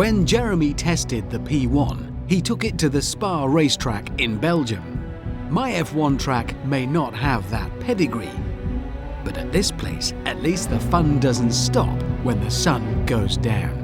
When Jeremy tested the P1, he took it to the Spa racetrack in Belgium. My F1 track may not have that pedigree, but at this place, at least the fun doesn't stop when the sun goes down.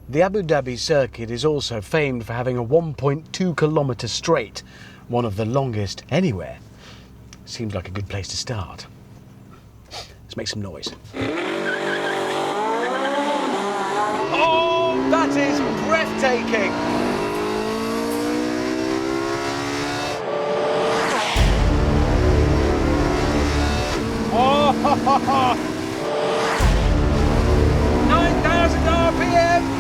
The Abu Dhabi circuit is also famed for having a 1.2 kilometre straight, one of the longest anywhere. Seems like a good place to start. Let's make some noise. Oh, that is breathtaking! Oh, 9,000 RPM!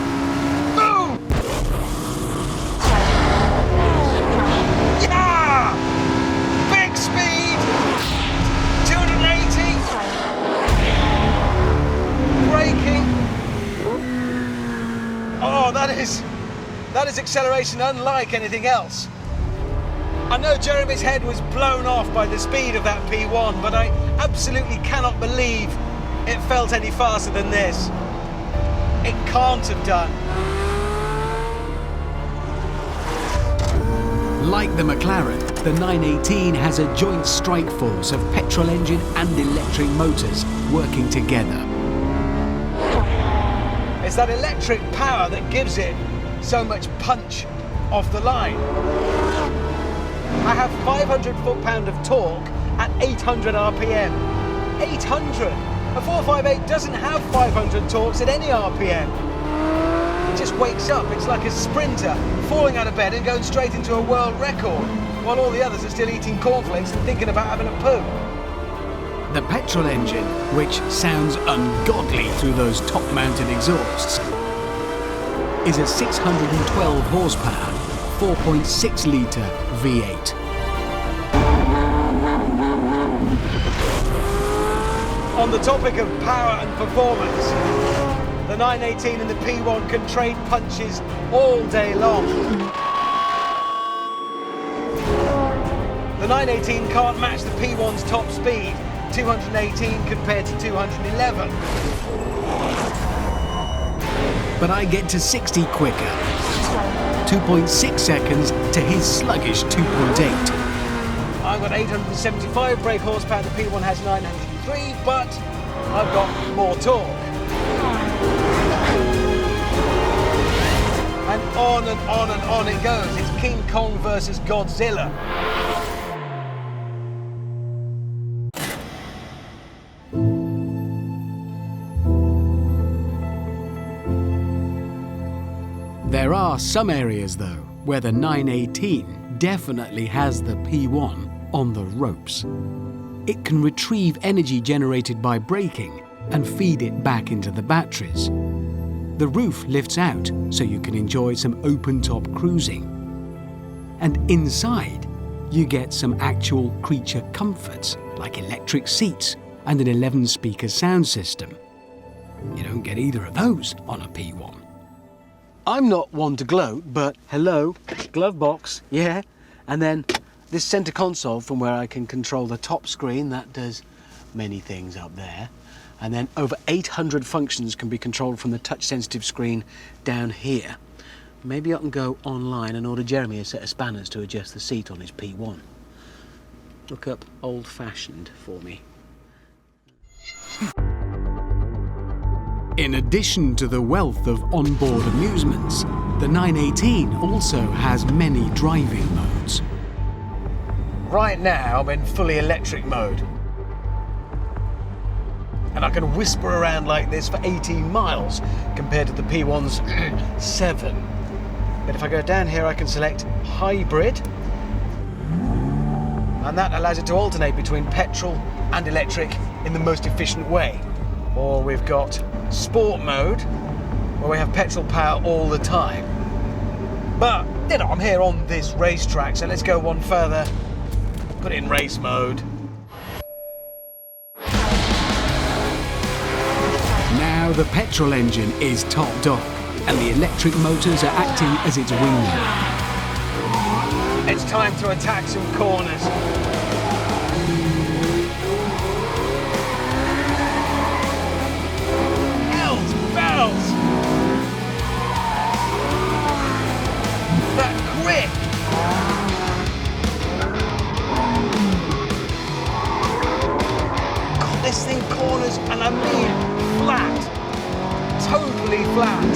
Speed 280, braking. Oh, that is acceleration unlike anything else. I know Jeremy's head was blown off by the speed of that P1, but I absolutely cannot believe it felt any faster than this. It can't have done. Like the McLaren, the 918 has a joint strike force of petrol engine and electric motors working together. It's that electric power that gives it so much punch off the line. I have 500 foot-pound of torque at 800 RPM. 800! A 458 doesn't have 500 torques at any RPM. It just wakes up. It's like a sprinter falling out of bed and going straight into a world record, while all the others are still eating cornflakes and thinking about having a poo. The petrol engine, which sounds ungodly through those top-mounted exhausts, is a 612 horsepower, 4.6 litre V8. On the topic of power and performance, the 918 and the P1 can trade punches all day long. The 918 can't match the P1's top speed, 218 compared to 211. But I get to 60 quicker, 2.6 seconds to his sluggish 2.8. I've got 875 brake horsepower, the P1 has 903, but I've got more torque. And on and on and on it goes. It's King Kong versus Godzilla. There are some areas, though, where the 918 definitely has the P1 on the ropes. It can retrieve energy generated by braking and feed it back into the batteries. The roof lifts out so you can enjoy some open-top cruising. And inside, you get some actual creature comforts like electric seats and an 11-speaker sound system. You don't get either of those on a P1. I'm not one to gloat, but hello, glove box, yeah, and then this centre console from where I can control the top screen, that does many things up there. And then over 800 functions can be controlled from the touch-sensitive screen down here. Maybe I can go online and order Jeremy a set of spanners to adjust the seat on his P1. Look up old-fashioned for me. In addition to the wealth of onboard amusements, the 918 also has many driving modes. Right now I'm in fully electric mode. And I can whisper around like this for 18 miles compared to the P1's 7. But if I go down here I can select hybrid, and that allows it to alternate between petrol and electric in the most efficient way. Or we've got sport mode, where we have petrol power all the time. But, you know, I'm here on this racetrack, so let's go one further. Put it in race mode. Now the petrol engine is topped off and the electric motors are acting as its wingman. It's time to attack some corners. Hells bells! That grip! God, this thing corners, and I mean flat. Totally flat.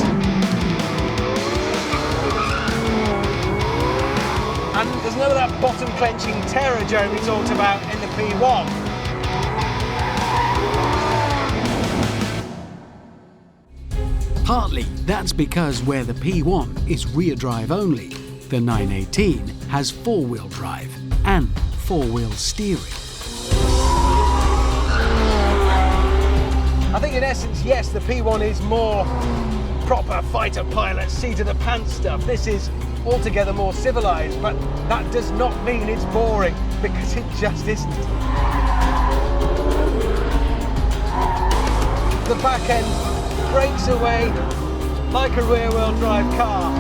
And there's none of that bottom clenching terror Jeremy talked about in the P1. Partly that's because where the P1 is rear drive only, the 918 has four-wheel drive and four-wheel steering. I think in essence, yes, the P1 is more proper fighter pilot, seat-of-the-pants stuff. This is altogether more civilised, but that does not mean it's boring, because it just isn't. The back end breaks away like a rear-wheel drive car.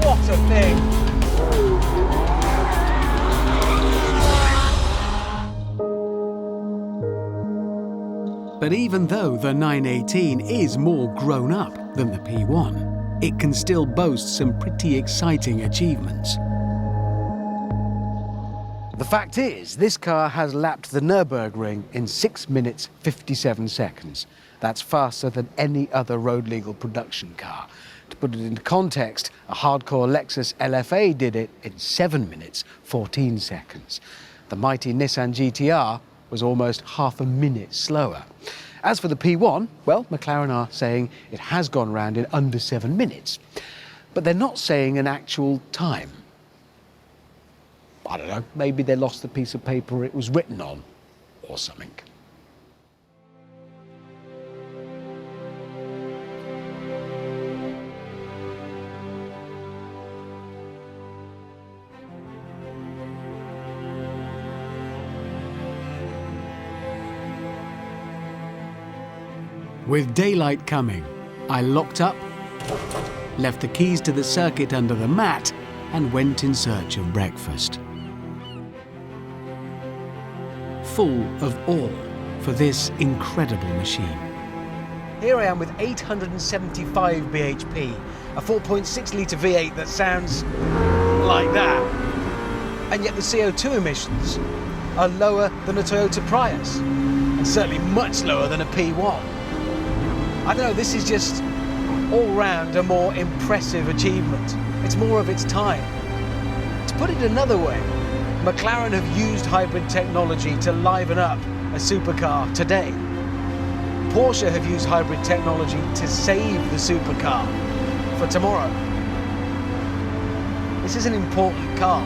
What a thing! But even though the 918 is more grown up than the P1, it can still boast some pretty exciting achievements. The fact is, this car has lapped the Nürburgring in 6 minutes 57 seconds. That's faster than any other road-legal production car. To put it into context, a hardcore Lexus LFA did it in 7 minutes 14 seconds. The mighty Nissan GT-R was almost half a minute slower. As for the P1, well, McLaren are saying it has gone round in under 7 minutes. But they're not saying an actual time. I don't know, maybe they lost the piece of paper it was written on, or something. With daylight coming, I locked up, left the keys to the circuit under the mat, and went in search of breakfast. Full of awe for this incredible machine. Here I am with 875 bhp, a 4.6-litre V8 that sounds like that. And yet the CO2 emissions are lower than a Toyota Prius, and certainly much lower than a P1. I don't know, this is just all round a more impressive achievement. It's more of its time. To put it another way, McLaren have used hybrid technology to liven up a supercar today. Porsche have used hybrid technology to save the supercar for tomorrow. This is an important car.